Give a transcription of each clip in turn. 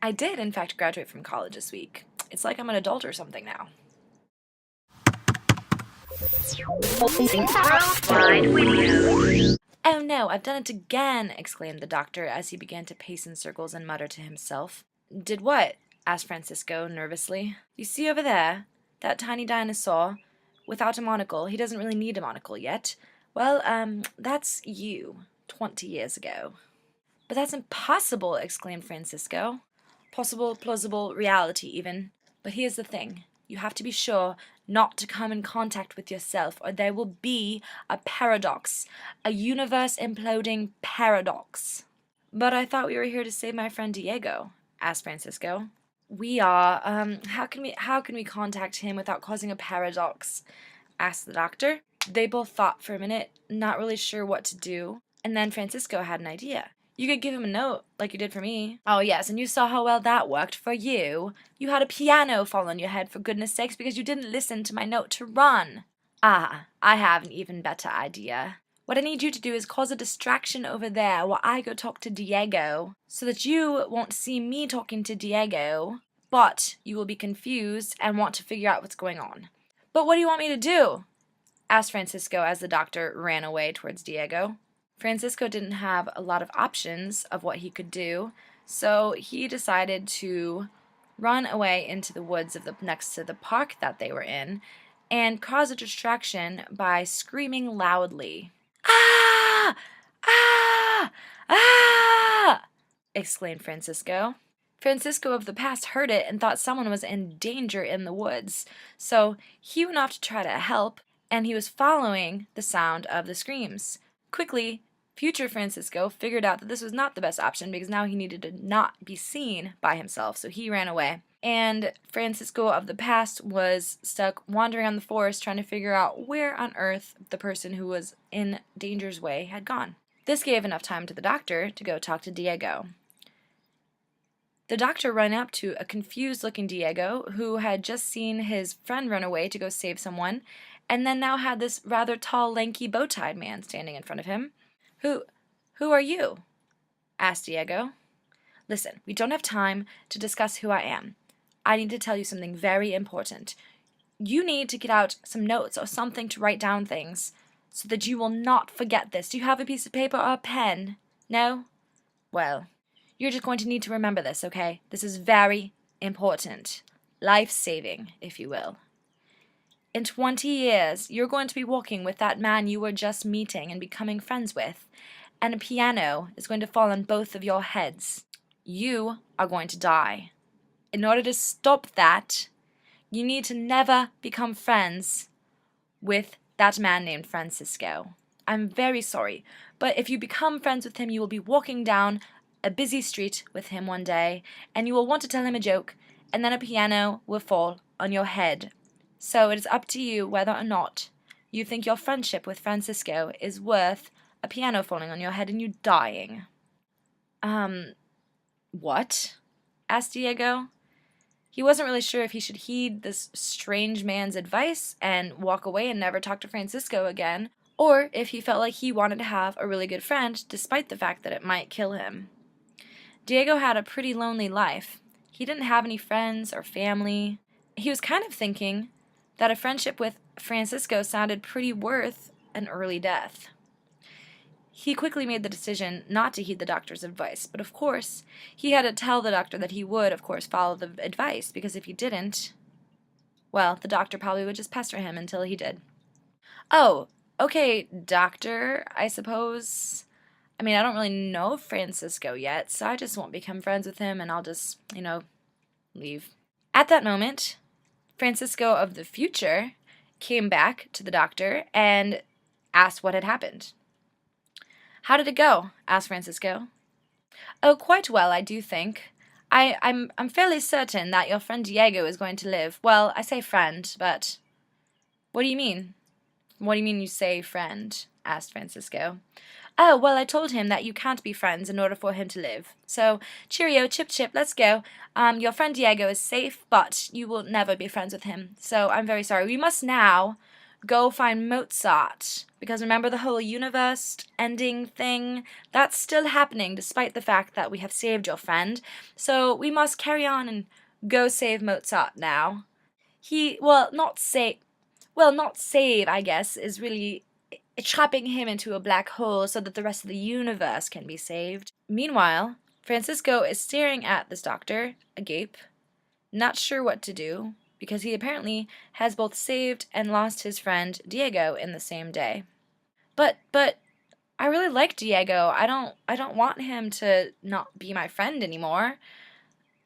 I did, in fact, graduate from college this week. It's like I'm an adult or something now. Oh no, I've done it again, exclaimed the doctor as he began to pace in circles and mutter to himself. Did what? Asked Francisco nervously. You see over there? That tiny dinosaur? Without a monocle. He doesn't really need a monocle yet. Well, that's you, 20 years ago. But that's impossible, exclaimed Francisco. Possible, plausible, reality even. But here's the thing. You have to be sure not to come in contact with yourself, or there will be a paradox. A universe-imploding paradox. But I thought we were here to save my friend Diego, asked Francisco. We are. How can we contact him without causing a paradox? Asked the doctor. They both thought for a minute, not really sure what to do, and then Francisco had an idea. You could give him a note, like you did for me. Oh yes, and you saw how well that worked for you. You had a piano fall on your head, for goodness sakes, because you didn't listen to my note to run. Ah, I have an even better idea. What I need you to do is cause a distraction over there while I go talk to Diego, so that you won't see me talking to Diego, but you will be confused and want to figure out what's going on. But what do you want me to do? Asked Francisco as the doctor ran away towards Diego. Francisco didn't have a lot of options of what he could do, so he decided to run away into the woods next to the park that they were in and cause a distraction by screaming loudly. Ah! Ah! Ah! Exclaimed Francisco. Francisco of the past heard it and thought someone was in danger in the woods, so he went off to try to help, and he was following the sound of the screams. Quickly, future Francisco figured out that this was not the best option because now he needed to not be seen by himself, so he ran away. And Francisco of the past was stuck wandering on the forest trying to figure out where on earth the person who was in danger's way had gone. This gave enough time to the doctor to go talk to Diego. The doctor ran up to a confused-looking Diego who had just seen his friend run away to go save someone, and then now had this rather tall, lanky, bow-tied man standing in front of him. Who are you? Asked Diego. Listen, we don't have time to discuss who I am. I need to tell you something very important. You need to get out some notes or something to write down things so that you will not forget this. Do you have a piece of paper or a pen? No? Well, you're just going to need to remember this, okay? This is very important. Life-saving, if you will. In 20 years, you're going to be walking with that man you were just meeting and becoming friends with, and a piano is going to fall on both of your heads. You are going to die. In order to stop that, you need to never become friends with that man named Francisco. I'm very sorry, but if you become friends with him, you will be walking down a busy street with him one day, and you will want to tell him a joke, and then a piano will fall on your head. So it is up to you whether or not you think your friendship with Francisco is worth a piano falling on your head and you dying. What? Asked Diego. He wasn't really sure if he should heed this strange man's advice and walk away and never talk to Francisco again, or if he felt like he wanted to have a really good friend despite the fact that it might kill him. Diego had a pretty lonely life. He didn't have any friends or family. He was kind of thinking that a friendship with Francisco sounded pretty worth an early death. He quickly made the decision not to heed the doctor's advice, but of course, he had to tell the doctor that he would, of course, follow the advice, because if he didn't, well, the doctor probably would just pester him until he did. Oh, okay, doctor, I suppose. I mean, I don't really know Francisco yet, so I just won't become friends with him, and I'll just, leave. At that moment, Francisco of the future came back to the doctor and asked what had happened. How did it go? Asked Francisco. Oh, quite well, I do think. I'm fairly certain that your friend Diego is going to live. Well, I say friend, but what do you mean? What do you mean you say friend? Asked Francisco. Oh, well, I told him that you can't be friends in order for him to live. So, cheerio, chip chip, let's go. Your friend Diego is safe, but you will never be friends with him. So, I'm very sorry. We must now go find Mozart. Because remember the whole universe ending thing? That's still happening despite the fact that we have saved your friend. So we must carry on and go save Mozart now. Not save, I guess, is really trapping him into a black hole so that the rest of the universe can be saved. Meanwhile, Francisco is staring at this doctor, agape, not sure what to do, because he apparently has both saved and lost his friend Diego in the same day. But I really like Diego. I don't want him to not be my friend anymore.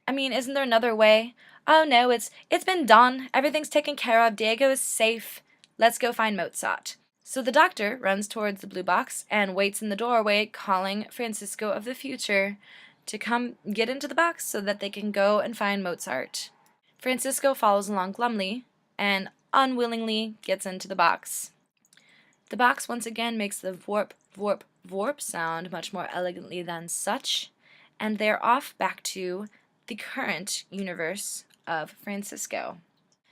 I mean, isn't there another way? Oh no, it's been done. Everything's taken care of. Diego is safe. Let's go find Mozart. So the doctor runs towards the blue box and waits in the doorway, calling Francisco of the future to come get into the box so that they can go and find Mozart. Francisco follows along glumly and unwillingly gets into the box. The box once again makes the vorp, vorp, vorp sound much more elegantly than such, and they're off back to the current universe of Francisco.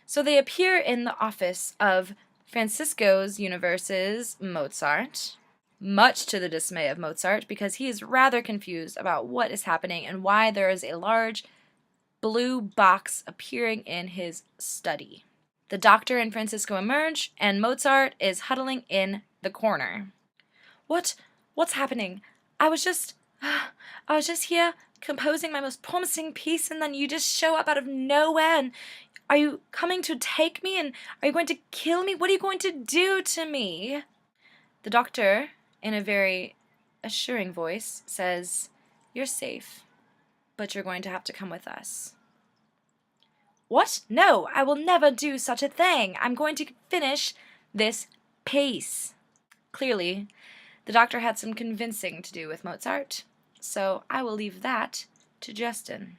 So they appear in the office of Francisco's universe's Mozart, much to the dismay of Mozart, because he is rather confused about what is happening and why there is a large blue box appearing in his study. The doctor and Francisco emerge, and Mozart is huddling in the corner. What's happening? I was just here composing my most promising piece, and then you just show up out of nowhere, and are you coming to take me, and are you going to kill me? What are you going to do to me? The doctor, in a very assuring voice, says, "You're safe, but you're going to have to come with us." What? No, I will never do such a thing. I'm going to finish this piece. Clearly, the doctor had some convincing to do with Mozart, so I will leave that to Justin.